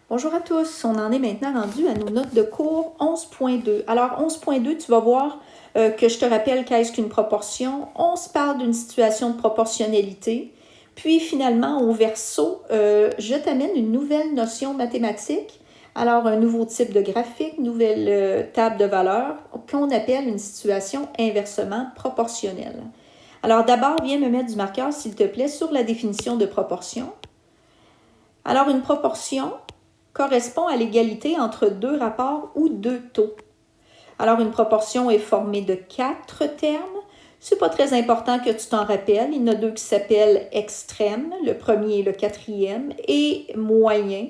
Bonjour à tous, on en est maintenant rendu à nos notes de cours 11.2. Alors 11.2, tu vas voir que je te rappelle qu'est-ce qu'une proportion. On se parle d'une situation de proportionnalité. Puis finalement, au verso, je t'amène une nouvelle notion mathématique. Alors un nouveau type de graphique, nouvelle table de valeurs qu'on appelle une situation inversement proportionnelle. Alors d'abord, viens me mettre du marqueur, s'il te plaît, sur la définition de proportion. Alors une proportion correspond à l'égalité entre deux rapports ou deux taux. Alors, une proportion est formée de 4 termes. C'est pas très important que tu t'en rappelles. Il y en a 2 qui s'appellent extrême, le premier et le quatrième, et moyen,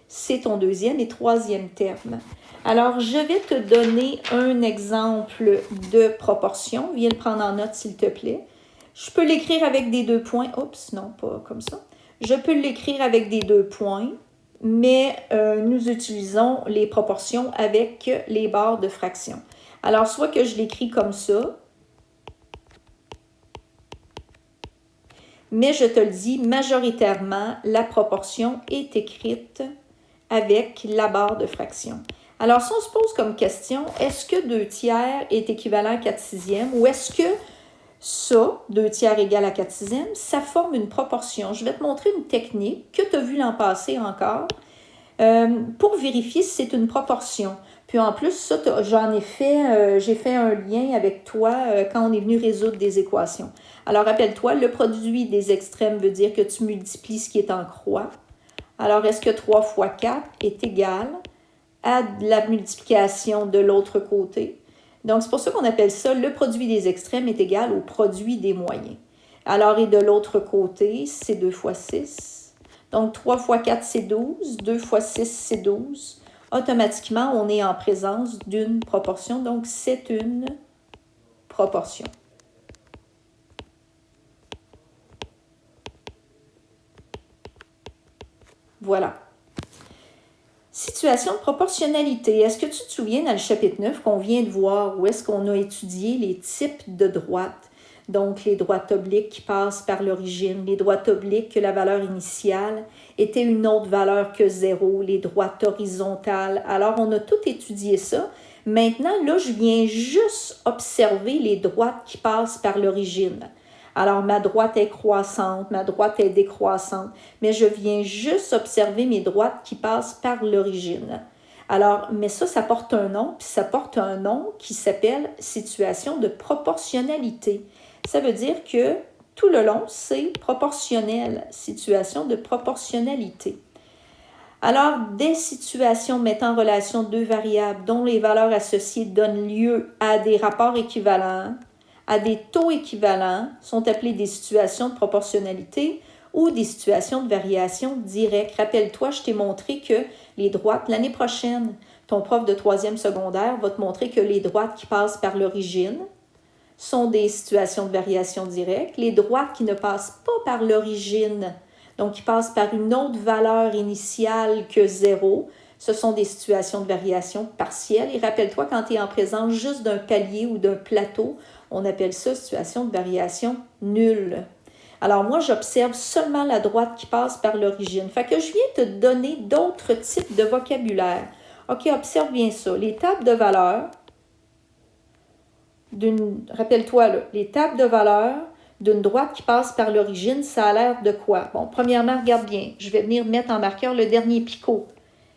c'est ton deuxième et troisième terme. Alors, je vais te donner un exemple de proportion. Viens le prendre en note, s'il te plaît. Je peux l'écrire avec des 2 points. Oups, non, pas comme ça. Je peux l'écrire avec des 2 points, mais nous utilisons les proportions avec les barres de fraction. Alors, soit que je l'écris comme ça, mais je te le dis, majoritairement, la proportion est écrite avec la barre de fraction. Alors, si on se pose comme question, est-ce que 2 tiers est équivalent à 4 sixièmes ou est-ce que ça, 2 tiers égale à 4 sixièmes, ça forme une proportion? Je vais te montrer une technique que tu as vue l'an passé encore pour vérifier si c'est une proportion. Puis en plus, ça, j'ai fait un lien avec toi quand on est venu résoudre des équations. Alors rappelle-toi, le produit des extrêmes veut dire que tu multiplies ce qui est en croix. Alors est-ce que 3 fois 4 est égal à la multiplication de l'autre côté? Donc c'est pour ça qu'on appelle ça le produit des extrêmes est égal au produit des moyens. Alors et de l'autre côté, c'est 2 fois 6. Donc, 3 fois 4, c'est 12. 2 fois 6, c'est 12. Automatiquement, on est en présence d'une proportion. Donc, c'est une proportion. Voilà. Situation de proportionnalité. Est-ce que tu te souviens dans le chapitre 9 qu'on vient de voir où est-ce qu'on a étudié les types de droites? Donc, les droites obliques qui passent par l'origine, les droites obliques que la valeur initiale était une autre valeur que 0, les droites horizontales. Alors, on a tout étudié ça. Maintenant, là, je viens juste observer les droites qui passent par l'origine. Alors, ma droite est croissante, ma droite est décroissante, mais je viens juste observer mes droites qui passent par l'origine. Alors, mais ça porte un nom, puis ça porte un nom qui s'appelle situation de proportionnalité. Ça veut dire que tout le long, c'est proportionnel, situation de proportionnalité. Alors, des situations mettant en relation deux variables dont les valeurs associées donnent lieu à des rapports équivalents, à des taux équivalents, sont appelées des situations de proportionnalité ou des situations de variation directe. Rappelle-toi, je t'ai montré que les droites, l'année prochaine, ton prof de 3e secondaire va te montrer que les droites qui passent par l'origine sont des situations de variation directe. Les droites qui ne passent pas par l'origine, donc qui passent par une autre valeur initiale que 0, ce sont des situations de variation partielle. Et rappelle-toi, quand tu es en présence juste d'un palier ou d'un plateau, on appelle ça situation de variation nulle. Alors moi, j'observe seulement la droite qui passe par l'origine. Fait que je viens te donner d'autres types de vocabulaire. OK, observe bien ça. Les tables de valeurs, rappelle-toi, là, les tables de valeurs d'une droite qui passe par l'origine, ça a l'air de quoi? Bon, premièrement, regarde bien. Je vais venir mettre en marqueur le dernier picot.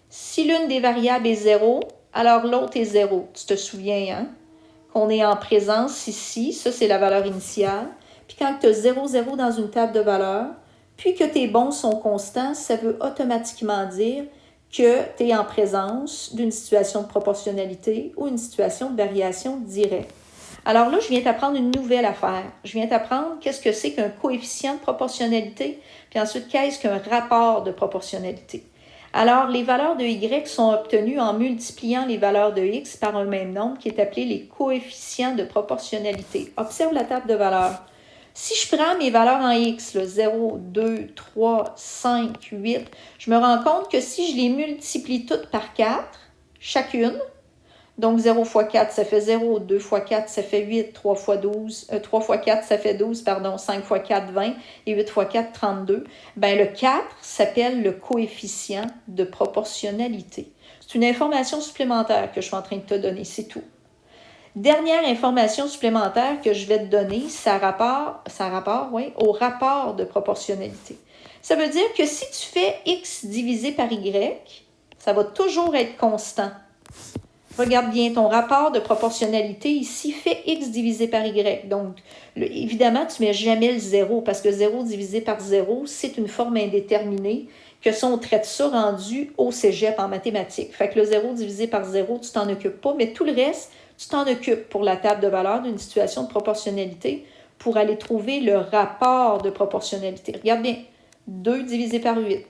Si l'une des variables est 0, alors l'autre est 0. Tu te souviens, hein? Qu'on est en présence ici, ça c'est la valeur initiale. Puis quand tu as 0, 0 dans une table de valeurs, puis que tes bons sont constants, ça veut automatiquement dire que tu es en présence d'une situation de proportionnalité ou une situation de variation directe. Alors là, je viens t'apprendre une nouvelle affaire. Je viens t'apprendre qu'est-ce que c'est qu'un coefficient de proportionnalité, puis ensuite, qu'est-ce qu'un rapport de proportionnalité. Alors, les valeurs de y sont obtenues en multipliant les valeurs de x par un même nombre qui est appelé les coefficients de proportionnalité. Observe la table de valeurs. Si je prends mes valeurs en x, là, 0, 2, 3, 5, 8, je me rends compte que si je les multiplie toutes par 4, chacune, Donc, 0 fois 4, ça fait 0. 2 fois 4, ça fait 8. 3 fois 4, ça fait 12, pardon. 5 fois 4, 20. Et 8 fois 4, 32. Bien, le 4 s'appelle le coefficient de proportionnalité. C'est une information supplémentaire que je suis en train de te donner, c'est tout. Dernière information supplémentaire que je vais te donner, ça rapporte au rapport de proportionnalité. Ça veut dire que si tu fais x divisé par y, ça va toujours être constant. Regarde bien, ton rapport de proportionnalité ici fait x divisé par y. Donc, évidemment, tu ne mets jamais le 0 parce que 0 divisé par 0, c'est une forme indéterminée que ça, on traite ça rendu au cégep en mathématiques. Fait que le 0 divisé par 0, tu t'en occupes pas, mais tout le reste, tu t'en occupes pour la table de valeur d'une situation de proportionnalité pour aller trouver le rapport de proportionnalité. Regarde bien, 2 divisé par 8.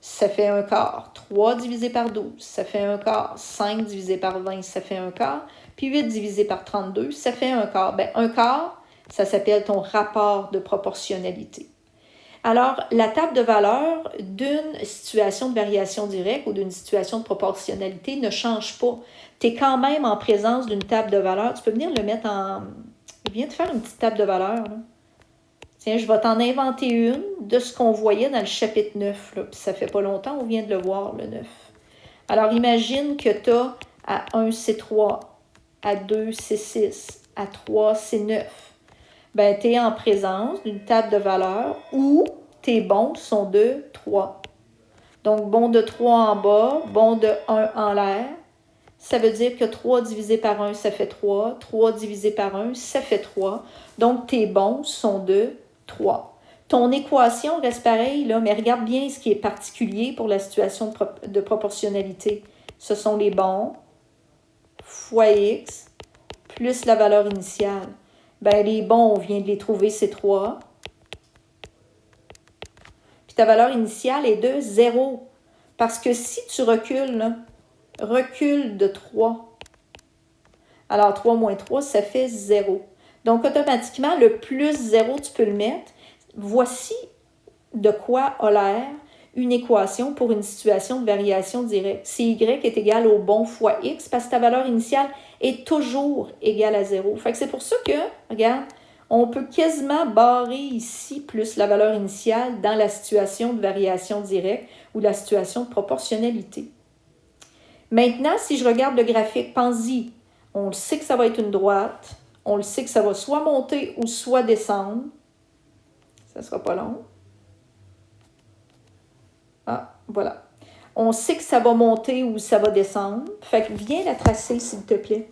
Ça fait un quart. 3 divisé par 12, ça fait un quart. 5 divisé par 20, ça fait un quart. Puis 8 divisé par 32, ça fait un quart. Bien, un quart, ça s'appelle ton rapport de proportionnalité. Alors, la table de valeur d'une situation de variation directe ou d'une situation de proportionnalité ne change pas. Tu es quand même en présence d'une table de valeur. Tu peux venir le mettre en... Je viens de faire une petite table de valeur, là. Tiens, je vais t'en inventer une de ce qu'on voyait dans le chapitre 9. Là. Puis ça fait pas longtemps, on vient de le voir, le 9. Alors, imagine que tu as à 1, c'est 3, à 2, c'est 6, à 3, c'est 9. Bien, tu es en présence d'une table de valeurs où tes bons sont de 3. Donc, bon de 3 en bas, bon de 1 en l'air. Ça veut dire que 3 divisé par 1, ça fait 3. 3 divisé par 1, ça fait 3. Donc, tes bons sont de 3. Ton équation reste pareille, là, mais regarde bien ce qui est particulier pour la situation de proportionnalité. Ce sont les bons fois x plus la valeur initiale. Bien, les bons, on vient de les trouver, c'est 3. Puis ta valeur initiale est de 0. Parce que si tu recules, là, recule de 3. Alors, 3 moins 3, ça fait 0. Donc, automatiquement, le plus 0, tu peux le mettre. Voici de quoi a l'air une équation pour une situation de variation directe. Si y est égal au bon fois x, parce que ta valeur initiale est toujours égale à 0. Fait que c'est pour ça que, regarde, on peut quasiment barrer ici plus la valeur initiale dans la situation de variation directe ou la situation de proportionnalité. Maintenant, si je regarde le graphique, pense-y, on le sait que ça va être une droite, on le sait que ça va soit monter ou soit descendre. Ça ne sera pas long. Ah, voilà. On sait que ça va monter ou ça va descendre. Fait que viens la tracer, s'il te plaît.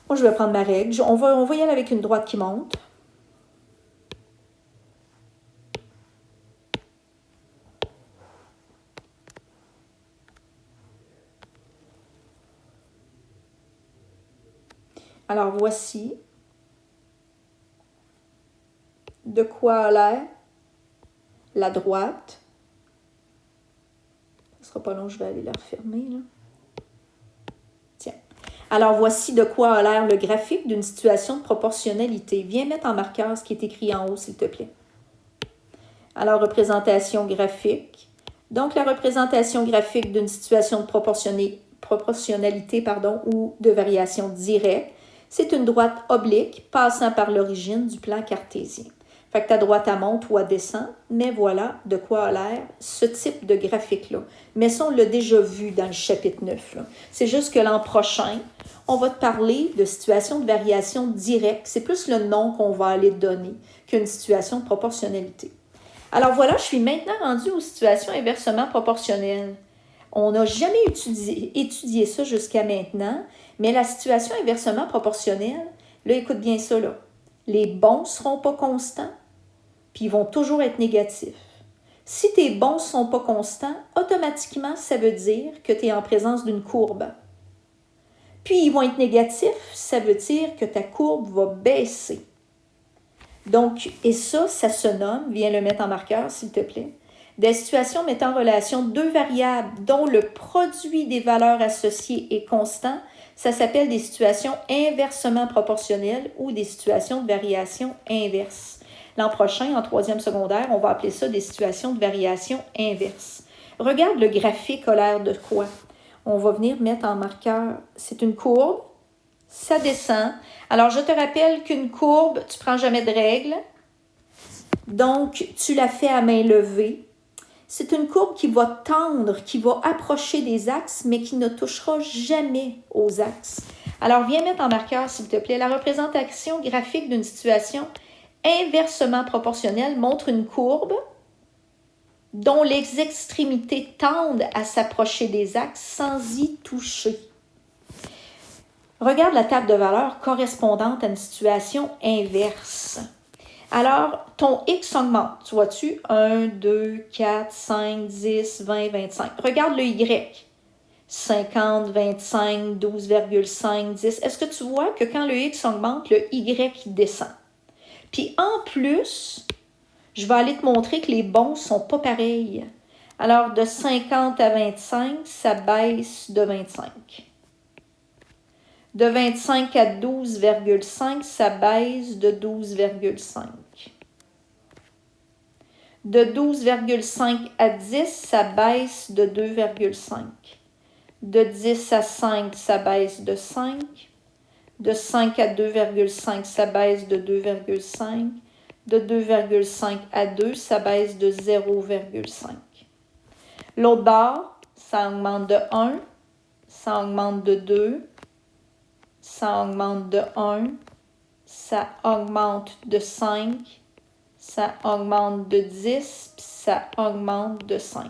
Moi, je vais prendre ma règle. On va y aller avec une droite qui monte. Alors, voici de quoi a l'air la droite. Ce ne sera pas long, je vais aller la refermer, là. Tiens. Alors, voici de quoi a l'air le graphique d'une situation de proportionnalité. Viens mettre en marqueur ce qui est écrit en haut, s'il te plaît. Alors, représentation graphique. Donc, la représentation graphique d'une situation de proportionnalité ou de variation directe, c'est une droite oblique passant par l'origine du plan cartésien. Fait que ta droite, elle monte ou elle descend, mais voilà de quoi a l'air ce type de graphique-là. Mais ça, on l'a déjà vu dans le chapitre 9. Là. C'est juste que l'an prochain, on va te parler de situation de variation directe. C'est plus le nom qu'on va aller te donner qu'une situation de proportionnalité. Alors voilà, je suis maintenant rendue aux situations inversement proportionnelles. On n'a jamais étudié ça jusqu'à maintenant, mais la situation inversement proportionnelle, là, écoute bien ça, là. Les bons ne seront pas constants, puis ils vont toujours être négatifs. Si tes bons ne sont pas constants, automatiquement, ça veut dire que tu es en présence d'une courbe. Puis ils vont être négatifs, ça veut dire que ta courbe va baisser. Donc, et ça se nomme, viens le mettre en marqueur, s'il te plaît, des situations mettant en relation deux variables dont le produit des valeurs associées est constant, ça s'appelle des situations inversement proportionnelles ou des situations de variation inverse. L'an prochain, en 3e secondaire, on va appeler ça des situations de variation inverse. Regarde le graphique a l'air de quoi? On va venir mettre en marqueur. C'est une courbe, ça descend. Alors, je te rappelle qu'une courbe, tu ne prends jamais de règle. Donc, tu la fais à main levée. C'est une courbe qui va tendre, qui va approcher des axes, mais qui ne touchera jamais aux axes. Alors, viens mettre en marqueur, s'il te plaît. La représentation graphique d'une situation inversement proportionnelle montre une courbe dont les extrémités tendent à s'approcher des axes sans y toucher. Regarde la table de valeurs correspondante à une situation inverse. Alors, ton X augmente, tu vois-tu? 1, 2, 4, 5, 10, 20, 25. Regarde le Y. 50, 25, 12,5, 10. Est-ce que tu vois que quand le X augmente, le Y descend? Puis en plus, je vais aller te montrer que les bons ne sont pas pareils. Alors, de 50 à 25, ça baisse de 25. De 25 à 12,5, ça baisse de 12,5. De 12,5 à 10, ça baisse de 2,5. De 10 à 5, ça baisse de 5. De 5 à 2,5, ça baisse de 2,5. De 2,5 à 2, ça baisse de 0,5. L'autre bord, ça augmente de 1, ça augmente de 2, ça augmente de 1, ça augmente de 5, ça augmente de 10, puis ça augmente de 5.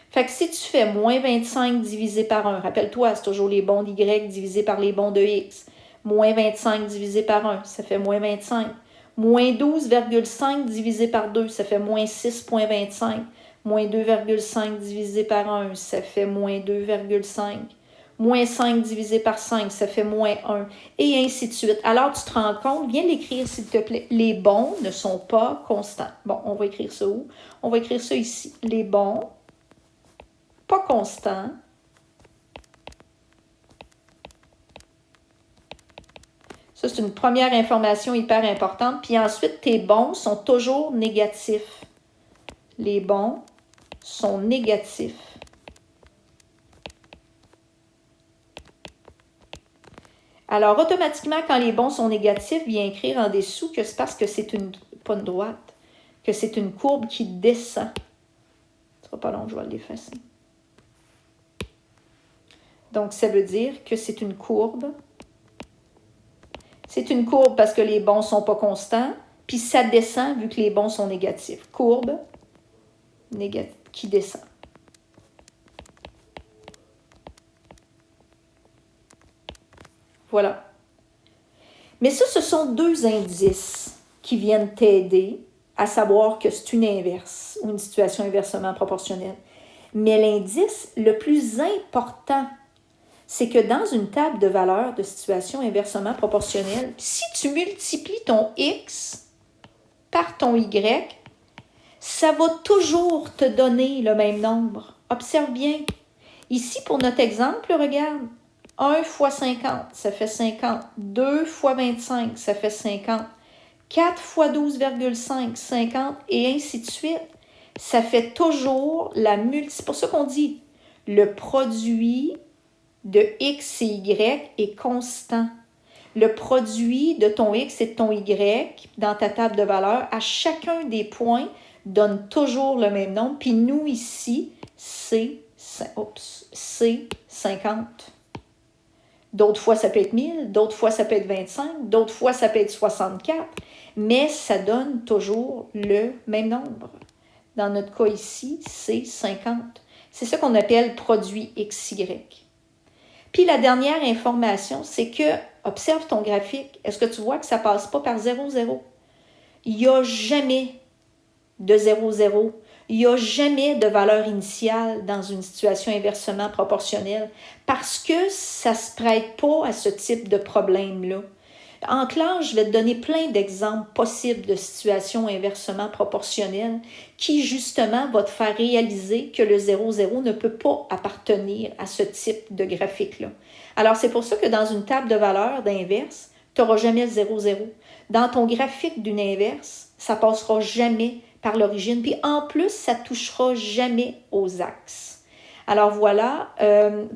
Fait que si tu fais moins 25 divisé par 1, rappelle-toi, c'est toujours les bons d'Y divisé par les bons de X. Moins 25 divisé par 1, ça fait moins 25. Moins 12,5 divisé par 2, ça fait moins 6,25. Moins 2,5 divisé par 1, ça fait moins 2,5. Moins 5 divisé par 5, ça fait moins 1. Et ainsi de suite. Alors, tu te rends compte, viens l'écrire s'il te plaît. Les bons ne sont pas constants. Bon, on va écrire ça où? On va écrire ça ici. Les bons, pas constants. Ça, c'est une première information hyper importante. Puis ensuite, tes bons sont toujours négatifs. Les bons sont négatifs. Alors, automatiquement, quand les bons sont négatifs, viens écrire en dessous que c'est parce que c'est pas une droite, que c'est une courbe qui descend. Ce sera pas long, je vais l'effacer. Donc, ça veut dire que c'est une courbe. C'est une courbe parce que les bons ne sont pas constants, puis ça descend vu que les bons sont négatifs. Courbe qui descend. Voilà. Mais ça, ce sont deux indices qui viennent t'aider à savoir que c'est une inverse ou une situation inversement proportionnelle. Mais l'indice le plus important, c'est que dans une table de valeurs de situation inversement proportionnelle, si tu multiplies ton X par ton Y, ça va toujours te donner le même nombre. Observe bien. Ici, pour notre exemple, regarde. 1 fois 50, ça fait 50. 2 fois 25, ça fait 50. 4 fois 12,5, 50, et ainsi de suite. Ça fait toujours la multiplication. C'est pour ça qu'on dit le produit de X et Y est constant. Le produit de ton X et de ton Y dans ta table de valeurs, à chacun des points, donne toujours le même nombre. Puis nous, ici, c'est 50. D'autres fois, ça peut être 1000, d'autres fois, ça peut être 25, d'autres fois, ça peut être 64, mais ça donne toujours le même nombre. Dans notre cas ici, c'est 50. C'est ça qu'on appelle produit XY. Puis la dernière information, c'est que, observe ton graphique, est-ce que tu vois que ça ne passe pas par 0, 0? Il n'y a jamais de 0, 0. Il n'y a jamais de valeur initiale dans une situation inversement proportionnelle parce que ça ne se prête pas à ce type de problème-là. En classe, je vais te donner plein d'exemples possibles de situations inversement proportionnelles qui, justement, vont te faire réaliser que le 0,0 ne peut pas appartenir à ce type de graphique-là. Alors, c'est pour ça que dans une table de valeurs d'inverse, tu n'auras jamais le 0,0. Dans ton graphique d'une inverse, ça ne passera jamais par l'origine. Puis en plus, ça ne touchera jamais aux axes. Alors voilà,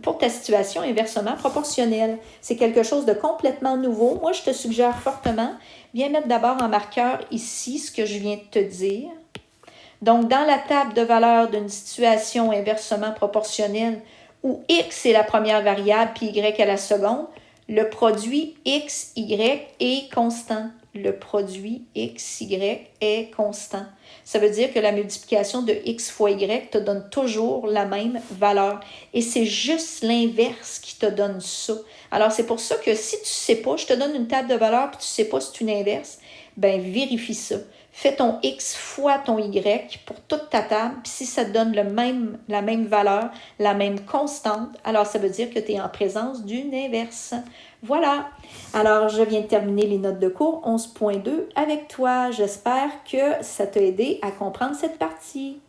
pour ta situation, inversement proportionnelle. C'est quelque chose de complètement nouveau. Moi, je te suggère fortement, viens mettre d'abord en marqueur ici ce que je viens de te dire. Donc, dans la table de valeur d'une situation inversement proportionnelle, où X est la première variable puis Y est la seconde, le produit XY est constant. Le produit XY est constant. Ça veut dire que la multiplication de X fois Y te donne toujours la même valeur. Et c'est juste l'inverse qui te donne ça. Alors, c'est pour ça que si tu ne sais pas, je te donne une table de valeur puis tu ne sais pas si c'est une inverse, ben vérifie ça. Fais ton X fois ton Y pour toute ta table, puis si ça te donne la même valeur, la même constante, alors ça veut dire que tu es en présence d'une inverse. Voilà. Alors, je viens de terminer les notes de cours 11.2 avec toi. J'espère que ça t'a aidé à comprendre cette partie.